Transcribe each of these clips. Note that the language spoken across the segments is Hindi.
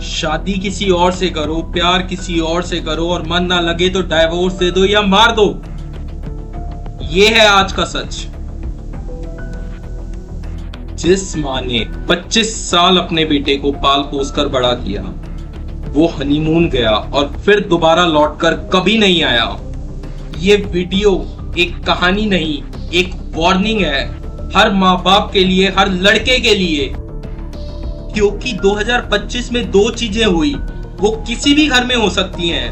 शादी किसी और से करो, प्यार किसी और से करो और मन ना लगे तो डाइवोर्स दे दो या मार दो। ये है आज का सच। जिस माँ ने 25 साल अपने बेटे को पाल पोस कर बड़ा किया, वो हनीमून गया और फिर दोबारा लौटकर कभी नहीं आया। ये वीडियो एक कहानी नहीं, एक वार्निंग है हर माँ बाप के लिए, हर लड़के के लिए। क्योंकि 2025 में दो चीजें हुई, वो किसी भी घर में हो सकती हैं।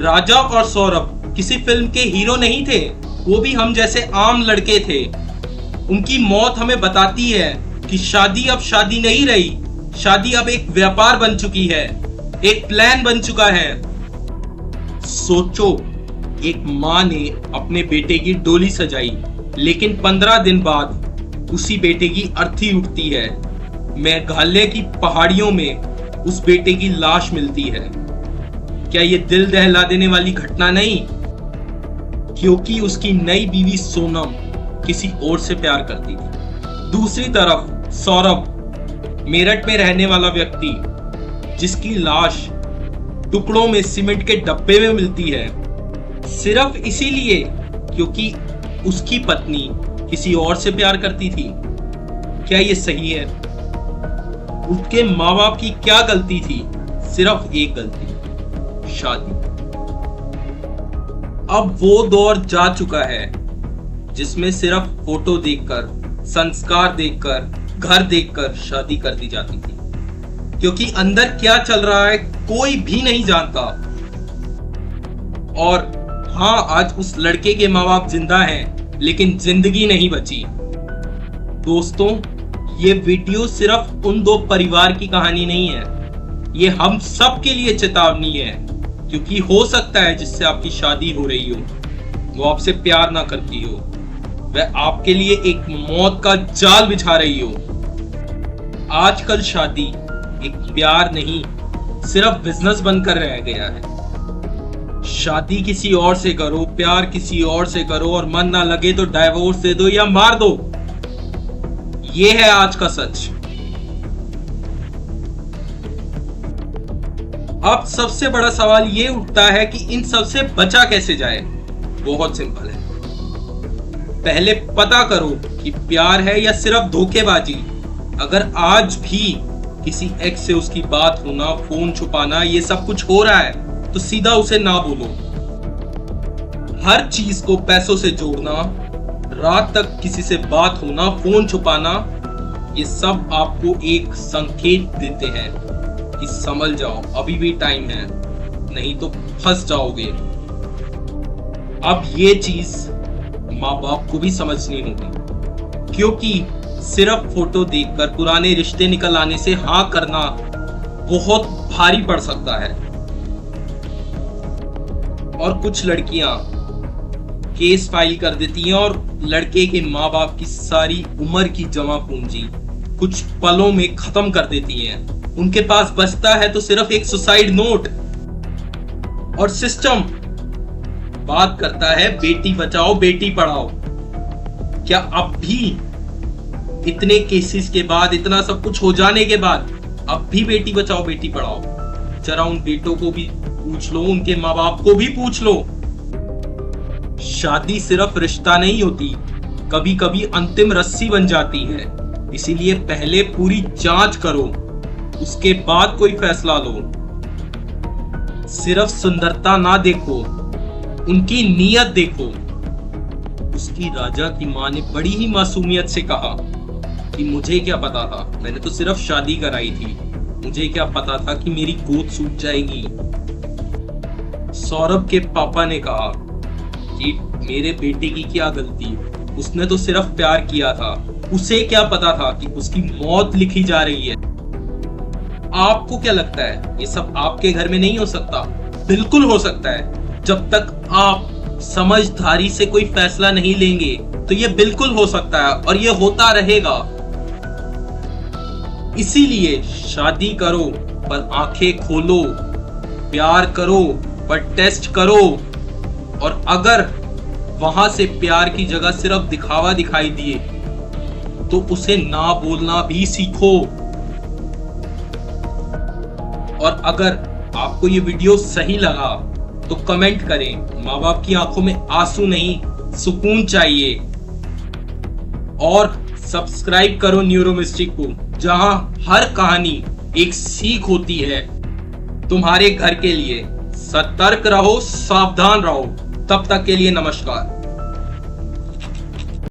राजा और सौरभ किसी फिल्म के हीरो नहीं थे, वो भी हम जैसे आम लड़के थे। उनकी मौत हमें बताती है कि शादी अब शादी नहीं रही, शादी अब एक व्यापार बन चुकी है, एक प्लान बन चुका है। सोचो, एक माँ ने अपने बेटे की डोली सजाई, लेकिन 15 दिन बाद उसी बेटे की अर्थी उठती है। मेघालय की पहाड़ियों में उस बेटे की लाश मिलती है। क्या ये दिल दहला देने वाली घटना नहीं? क्योंकि उसकी नई बीवी सोनम किसी और से प्यार करती थी। दूसरी तरफ सौरभ, मेरठ में रहने वाला व्यक्ति, जिसकी लाश टुकड़ों में सीमेंट के डब्बे में मिलती है, सिर्फ इसीलिए क्योंकि उसकी पत्नी किसी और से प्यार करती थी। क्या ये सही है? उसके माँ बाप की क्या गलती थी? सिर्फ एक गलती, शादी। अब वो दौर जा चुका है जिसमें सिर्फ फोटो देखकर, संस्कार देखकर, घर देखकर शादी कर दी जाती थी, क्योंकि अंदर क्या चल रहा है कोई भी नहीं जानता। और हाँ, आज उस लड़के के माँ बाप जिंदा हैं, लेकिन जिंदगी नहीं बची। दोस्तों, ये वीडियो सिर्फ उन दो परिवार की कहानी नहीं है, ये हम सब के लिए चेतावनी है। क्योंकि हो सकता है जिससे आपकी शादी हो रही हो, वो आपसे प्यार ना करती हो, वह आपके लिए एक मौत का जाल बिछा रही हो। आजकल शादी एक प्यार नहीं, सिर्फ बिजनेस बनकर रह गया है। शादी किसी और से करो, प्यार किसी और से करो और मन ना लगे तो डाइवोर्स दे दो या मार दो। ये है आज का सच। अब सबसे बड़ा सवाल ये उठता है कि इन सब से बचा कैसे जाए। बहुत सिंपल है, पहले पता करो कि प्यार है या सिर्फ धोखेबाजी। अगर आज भी किसी एक्स से उसकी बात होना, फोन छुपाना, ये सब कुछ हो रहा है तो सीधा उसे ना बोलो। हर चीज को पैसों से जोड़ना, रात तक किसी से बात होना, फोन छुपाना, ये सब आपको एक संकेत देते हैं कि समझ जाओ अभी भी टाइम है, नहीं तो फंस जाओगे। अब ये चीज माँ बाप को भी समझनी होगी, क्योंकि सिर्फ फोटो देखकर पुराने रिश्ते निकल आने से हाँ करना बहुत भारी पड़ सकता है। और कुछ लड़कियां केस फाइल कर देती हैं और लड़के के माँ बाप की सारी उम्र की जमा पूंजी कुछ पलों में खत्म कर देती हैं। उनके पास बचता है तो सिर्फ एक सुसाइड नोट। और सिस्टम बात करता है बेटी बचाओ बेटी पढ़ाओ। क्या अब भी इतने केसेस के बाद, इतना सब कुछ हो जाने के बाद, अब भी बेटी बचाओ बेटी पढ़ाओ? जरा उन बेटों को भी पूछ लो, उनके माँ बाप को भी पूछ लो। शादी सिर्फ रिश्ता नहीं होती, कभी कभी अंतिम रस्सी बन जाती है। इसीलिए पहले पूरी जांच करो, उसके बाद कोई फैसला लो। सिर्फ सुंदरता ना देखो, उनकी नीयत देखो। उसकी राजा की माँ ने बड़ी ही मासूमियत से कहा कि मुझे क्या पता था, मैंने तो सिर्फ शादी कराई थी, मुझे क्या पता था कि मेरी गोद सूख जाएगी। सौरभ के पापा ने कहा कि मेरे बेटे की क्या गलती, उसने तो सिर्फ प्यार किया था, उसे क्या पता था कि उसकी मौत लिखी जा रही है। आपको क्या लगता है ये सब आपके घर में नहीं हो सकता? बिल्कुल हो सकता है। जब तक आप समझदारी से कोई फैसला नहीं लेंगे तो ये बिल्कुल हो सकता है और ये होता रहेगा। इसीलिए शादी करो पर आंखें खोलो, प्यार करो पर टेस्ट करो। और अगर वहां से प्यार की जगह सिर्फ दिखावा दिखाई दिए तो उसे ना बोलना भी सीखो। और अगर आपको ये वीडियो सही लगा तो कमेंट करें। माँ बाप की आंखों में आंसू नहीं, सुकून चाहिए। और सब्सक्राइब करो न्यूरोमिस्टिक को, जहां हर कहानी एक सीख होती है तुम्हारे घर के लिए। सतर्क रहो, सावधान रहो। तब तक के लिए नमस्कार।